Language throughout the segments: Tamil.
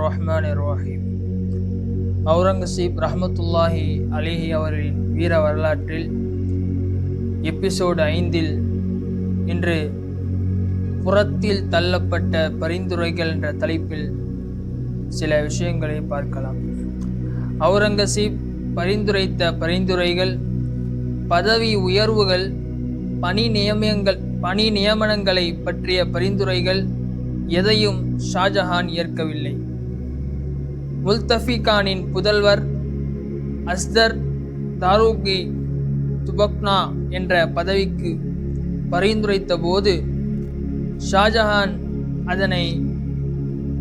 ரஹ்மானிர் ரஹீம். அவுரங்கசீப் ரஹ்மத்துல்லாஹி அலைஹி அவர்களின் வீர வரலாற்றில் எபிசோடு 5 இன்று புறத்தில் தள்ளப்பட்ட பரிந்துரைகள் என்ற தலைப்பில் சில விஷயங்களை பார்க்கலாம். அவுரங்கசீப் பரிந்துரைத்த பரிந்துரைகள், பதவி உயர்வுகள், பணி நியமனங்களை பற்றிய பரிந்துரைகள் எதையும் ஷாஜஹான் ஏற்கவில்லை. முல்தஃபிகானின் புதல்வர் அஸ்தர் தாரூகி துபக்னா என்ற பதவிக்கு பரிந்துரைத்த போது ஷாஜஹான் அதனை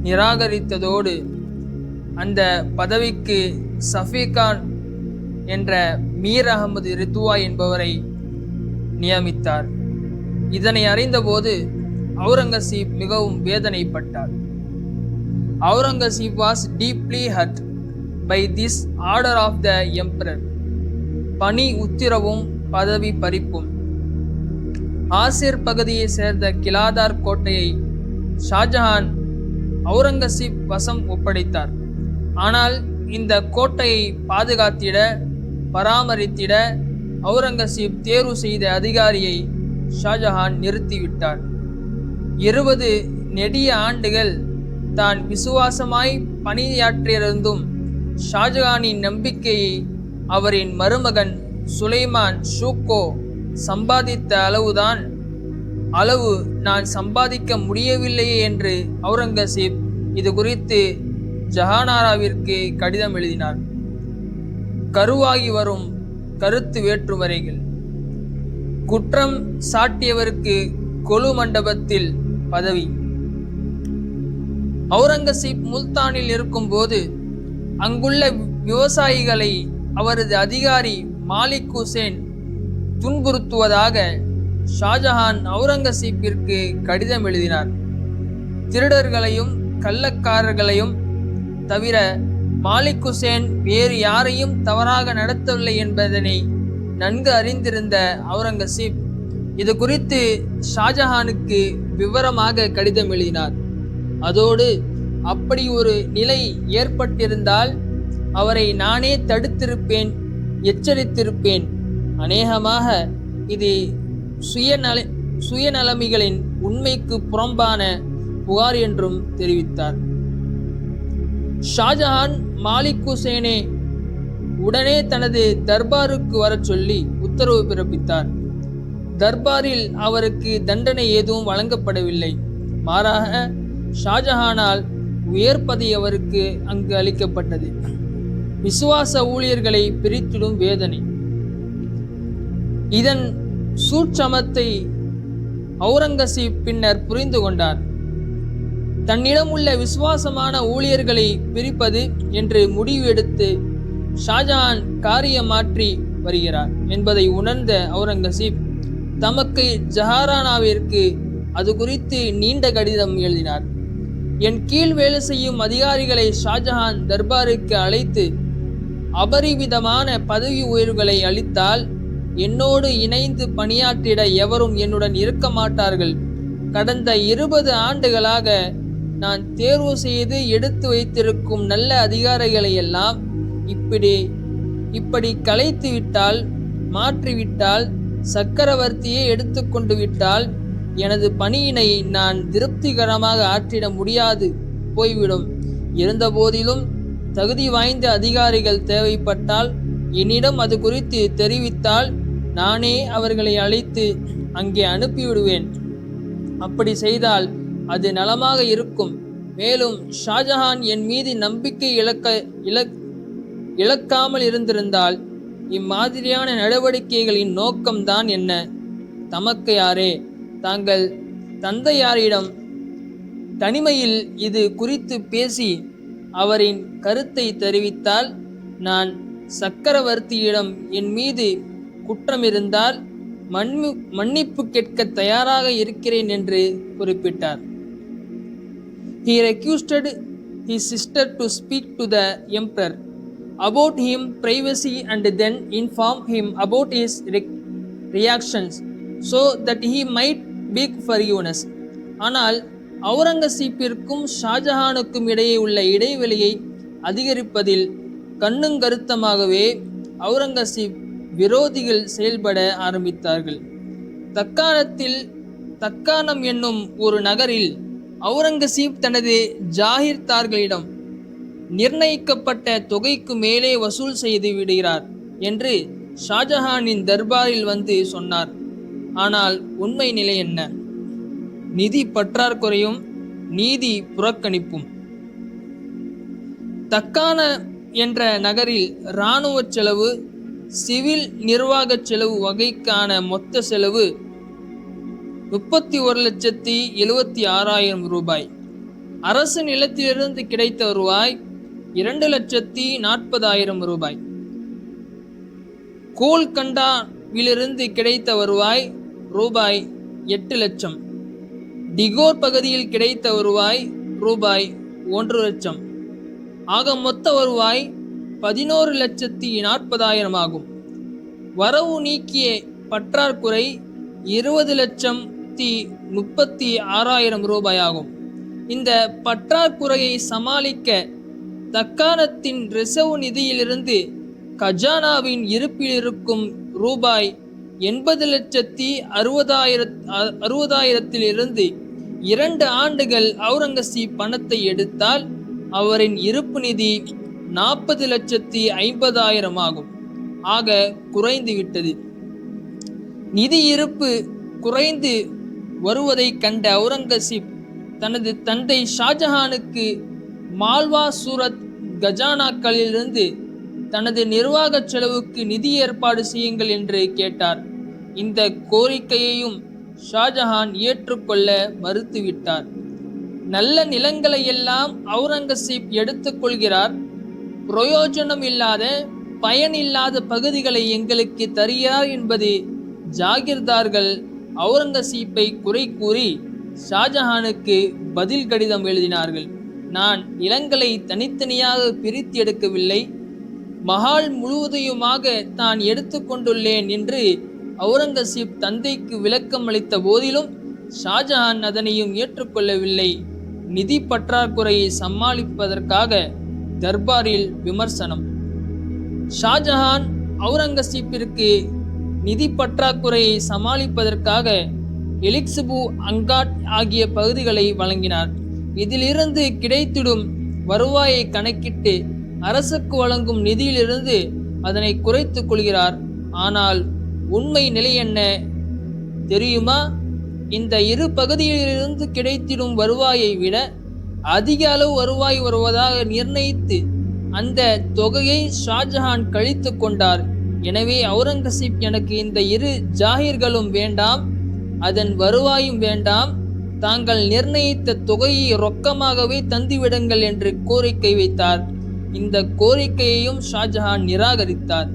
நிராகரித்ததோடு அந்த பதவிக்கு சஃபிகான் என்ற மீர் அகமது ரித்துவா என்பவரை நியமித்தார். இதனை அறிந்தபோது அவுரங்கசீப் மிகவும் வேதனைப்பட்டார். Aurangzeb was deeply hurt by this order of the emperor. பணி உத்திரவும் பதவி பறிப்பும். ஆசிர் பகுதியை சேர்ந்த கிலாதார் கோட்டையை ஷாஜஹான் அவுரங்கசீப் வசம் ஒப்படைத்தார். ஆனால் இந்த கோட்டையை பாதுகாத்திட பராமரித்திட அவுரங்கசீப் தேர்வு செய்த அதிகாரியை ஷாஜஹான் நிறுத்திவிட்டார். 20 நெடிய ஆண்டுகள் தான் விசுவாசமாய் பணியாற்றியிருந்தும் ஷாஜஹானின் நம்பிக்கையை அவரின் மருமகன் சுலைமான் ஷூக்கோ சம்பாதித்த அளவு நான் சம்பாதிக்க முடியவில்லையே என்று அவுரங்கசீப் இது குறித்து ஜஹானாராவிற்கு கடிதம் எழுதினார். கருவாகி வரும் கருத்து வேற்றுவரைகள். குற்றம் சாட்டியவருக்கு கொலு மண்டபத்தில் பதவி. அவுரங்கசீப் முல்தானில் இருக்கும் போது அங்குள்ள விவசாயிகளை அவரது அதிகாரி மாலிக் ஹுசேன் துன்புறுத்துவதாக ஷாஜஹான் அவுரங்கசீப்பிற்கு கடிதம் எழுதினார். திருடர்களையும் கள்ளக்காரர்களையும் தவிர மாலிக் ஹுசேன் வேறு யாரையும் தவறாக நடத்தவில்லை என்பதனை நன்கு அறிந்திருந்த அவுரங்கசீப் இது குறித்து ஷாஜஹானுக்கு விவரமாக கடிதம் எழுதினார். அதோடு அப்படி ஒரு நிலை ஏற்பட்டிருந்தால் அவரை நானே தடுத்திருப்பேன், எச்சரித்திருப்பேன். அநேகமாக இது சுயநலமிகளின் உண்மைக்கு புறம்பான புகார் என்றும் தெரிவித்தார். ஷாஜஹான் மாலிக் ஹுசேனை உடனே தனது தர்பாருக்கு வரச் சொல்லி உத்தரவு பிறப்பித்தார். தர்பாரில் அவருக்கு தண்டனை எதுவும் வழங்கப்படவில்லை. மாறாக ஷாஜஹானால் உயர் பதவி அவருக்கு அங்கு அளிக்கப்பட்டது. விசுவாச ஊழியர்களை பிரித்திடும் வேதனை. இதன் சூட்சமத்தை அவுரங்கசீப் பின்னர் புரிந்து கொண்டார். தன்னிடம் உள்ள விசுவாசமான ஊழியர்களை பிரிப்பது என்று முடிவு எடுத்து ஷாஜஹான் காரியம் மாற்றி வருகிறார் என்பதை உணர்ந்த அவுரங்கசீப் தமக்கு ஜஹாரானாவிற்கு அது குறித்து நீண்ட கடிதம் எழுதினார். என் கீழ் வேலை செய்யும் அதிகாரிகளை ஷாஜஹான் தர்பாருக்கு அழைத்து அபரிவிதமான பதவி உயர்வுகளை அளித்தால் என்னோடு இணைந்து பணியாற்றிட எவரும் என்னுடன் இருக்க மாட்டார்கள். கடந்த 20 ஆண்டுகளாக நான் தேர்வு செய்து எடுத்து வைத்திருக்கும் நல்ல அதிகாரிகளை எல்லாம் இப்படி கலைத்து விட்டால், மாற்றிவிட்டால், சக்கரவர்த்தியை எடுத்துக்கொண்டு விட்டால் எனது பணியினை நான் திருப்திகரமாக ஆற்றிட முடியாது போய்விடும். இருந்தபோதிலும் தகுதி வாய்ந்த அதிகாரிகள் தேவைப்பட்டால் என்னிடம் அது குறித்து தெரிவித்தால் நானே அவர்களை அழைத்து அங்கே அனுப்பிவிடுவேன். அப்படி செய்தால் அது நலமாக இருக்கும். மேலும் ஷாஜஹான் என் மீது நம்பிக்கை இழக்காமல் இருந்திருந்தால் இம்மாதிரியான நடவடிக்கைகளின் நோக்கம்தான் என்ன? தமக்கையாரே, தாங்கள் தந்தையாரிடம் தனிமையில் இது குறித்து பேசி அவரின் கருத்தை தெரிவித்தால் நான் சக்கரவர்த்தியிடம் என் மீது குற்றம் இருந்தால் மன்னிப்பு கேட்க தயாராக இருக்கிறேன் என்று குறிப்பிட்டார். He requested his sister to speak to the emperor about him privacy and then inform him about his reactions so that he might beg forgiveness. ஆனால் அவுரங்கசீப்பிற்கும் ஷாஜஹானுக்கும் இடையே உள்ள இடைவெளியை அதிகரிப்பதில் கண்ணுங்கருத்தமாகவே அவுரங்கசீப் விரோதிகள் செயல்பட ஆரம்பித்தார்கள். தக்காணத்தில் தக்காணம் என்னும் ஒரு நகரில் அவுரங்கசீப் தனது ஜாகிர்தார்களிடம் நிர்ணயிக்கப்பட்ட தொகைக்கு மேலே வசூல் செய்து விடுகிறார் என்று ஷாஜஹானின் தர்பாரில் வந்து சொன்னார். ஆனால் உண்மை நிலை என்ன? நிதி பற்றாக்குறையும் நீதி புறக்கணிப்பும். தக்கான என்ற நகரில் இராணுவ செலவு, சிவில் நிர்வாக செலவு வகைக்கான மொத்த செலவு 31,76,000 ரூபாய். அரசு நிலத்திலிருந்து கிடைத்த வருவாய் 2,40,000 ரூபாய். கோல்கண்டாவிலிருந்து கிடைத்த வருவாய் ரூபாய் 8 லட்சம். டிகோர் பகுதியில் கிடைத்த வருவாய் ரூபாய் 1 லட்சம். ஆக மொத்த வருவாய் 11,40,000 ஆகும். வரவு நீக்கிய பற்றாக்குறை 20,36,000 ரூபாய் ஆகும். இந்த பற்றாக்குறையை சமாளிக்க தக்காணத்தின் ரிசர்வ் நிதியிலிருந்து கஜானாவின் இருப்பில் இருக்கும் ரூபாய் 80,60,000 2 ஆண்டுகள் அவுரங்கசீப் பணத்தை எடுத்தால் அவரின் இருப்பு நிதி 40,50,000 ஆகும். ஆக குறைந்து விட்டது. நிதி இருப்பு குறைந்து வருவதை கண்ட அவுரங்கசீப் தனது தந்தை ஷாஜஹானுக்கு மால்வா சூரத் கஜானாக்களிலிருந்து தனது நிர்வாக செலவுக்கு நிதி ஏற்பாடு செய்யுங்கள் என்று கேட்டார். இந்த கோரிக்கையையும் ஷாஜஹான் ஏற்றுக்கொள்ள மறுத்துவிட்டார். நல்ல நிலங்களை எல்லாம் அவுரங்கசீப் எடுத்துக்கொள்கிறார். பிரயோஜனம் இல்லாத பயனில்லாத பகுதிகளை எங்களுக்கு தருகிறார் என்பது ஜாகிர்தார்கள் அவுரங்கசீப்பை குறை கூறி ஷாஜஹானுக்கு பதில் கடிதம் எழுதினார்கள். நான் நிலங்களை தனித்தனியாக பிரித்து எடுக்கவில்லை, மஹால் முழுவதையுமாக தான் எடுத்துக்கொண்டுள்ளேன் என்று அவுரங்கசீப் தந்தைக்கு விளக்கம் அளித்த போதிலும் ஷாஜஹான் அதனையும் ஏற்றுக்கொள்ளவில்லை. நிதி பற்றாக்குறையை சமாளிப்பதற்காக தர்பாரில் விமர்சனம். ஷாஜஹான் அவுரங்கசீப்பிற்கு நிதி பற்றாக்குறையை சமாளிப்பதற்காக எலிக்ஸபு, அங்காட் ஆகிய பகுதிகளை வழங்கினார். இதிலிருந்து கிடைத்திடும் வருவாயை கணக்கிட்டு அரசுக்கு வழங்கும் நிதியிலிருந்து அதனை குறைத்துக் கொள்கிறார். ஆனால் உண்மை நிலை என்ன தெரியுமா? இந்த இரு பகுதியிலிருந்து கிடைத்திடும் வருவாயை விட அதிக அளவு வருவாய் வருவதாக நிர்ணயித்து அந்த தொகையை ஷாஜஹான் கழித்து கொண்டார். எனவே அவுரங்கசீப் எனக்கு இந்த இரு ஜாகிர்களும் வேண்டாம், அதன் வருவாயும் வேண்டாம், தாங்கள் நிர்ணயித்த தொகையை ரொக்கமாகவே தந்துவிடுங்கள் என்று கோரிக்கை வைத்தார். இந்த கோரிக்கையையும் ஷாஜஹான் நிராகரித்தார்.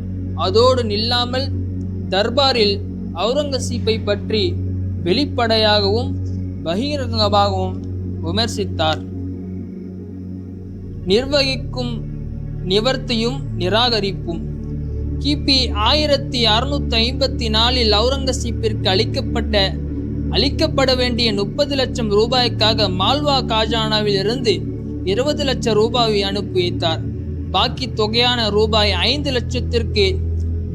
அதோடு நில்லாமல் தர்பாரில் அவுரங்கசீப்பை பற்றி வெளிப்படையாகவும் பகிரங்கமாகவும் விமர்சித்தார். நிர்வகிக்கும் நிவர்த்தியும் நிராகரிப்பும். கிபி 1654 அவுரங்கசீப்பிற்கு அளிக்கப்பட வேண்டிய 30 லட்சம் ரூபாய்க்காக மால்வா காஜானாவில் இருந்து 20 லட்சம் ரூபாயை அனுப்பி வைத்தார். பாக்கி தொகையான ரூபாய் 5 லட்சத்திற்கு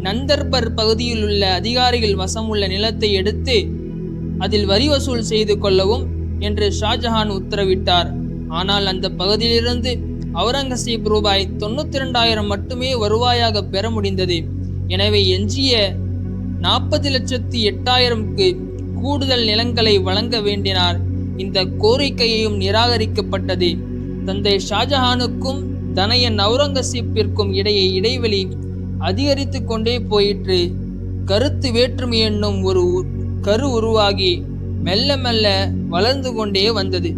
நந்தர்பர் பகுதியில் உள்ள அதிகாரிகள் வசமுள்ள நிலத்தை எடுத்து அதில் வரி வசூல் செய்து கொள்ளவும் என்று ஷாஜஹான் உத்தரவிட்டார். ஆனால் அந்த பகுதியிலிருந்து அவுரங்கசீப் ரூபாய் 92,000 மட்டுமே வருவாயாக பெற முடிந்தது. எனவே எஞ்சிய 40,08,000க்கு கூடுதல் நிலங்களை வழங்க வேண்டினார். இந்த கோரிக்கையையும் நிராகரிக்கப்பட்டது. தந்தை ஷாஜஹானுக்கும் தனையன் அவுரங்கசீப்பிற்கும் இடையே இடைவெளி அதிகரித்து கொண்டே போயிற்று. கருத்து வேற்றுமை என்னும் ஒரு கரு உருவாகி மெல்ல மெல்ல வளர்ந்து கொண்டே வந்தது.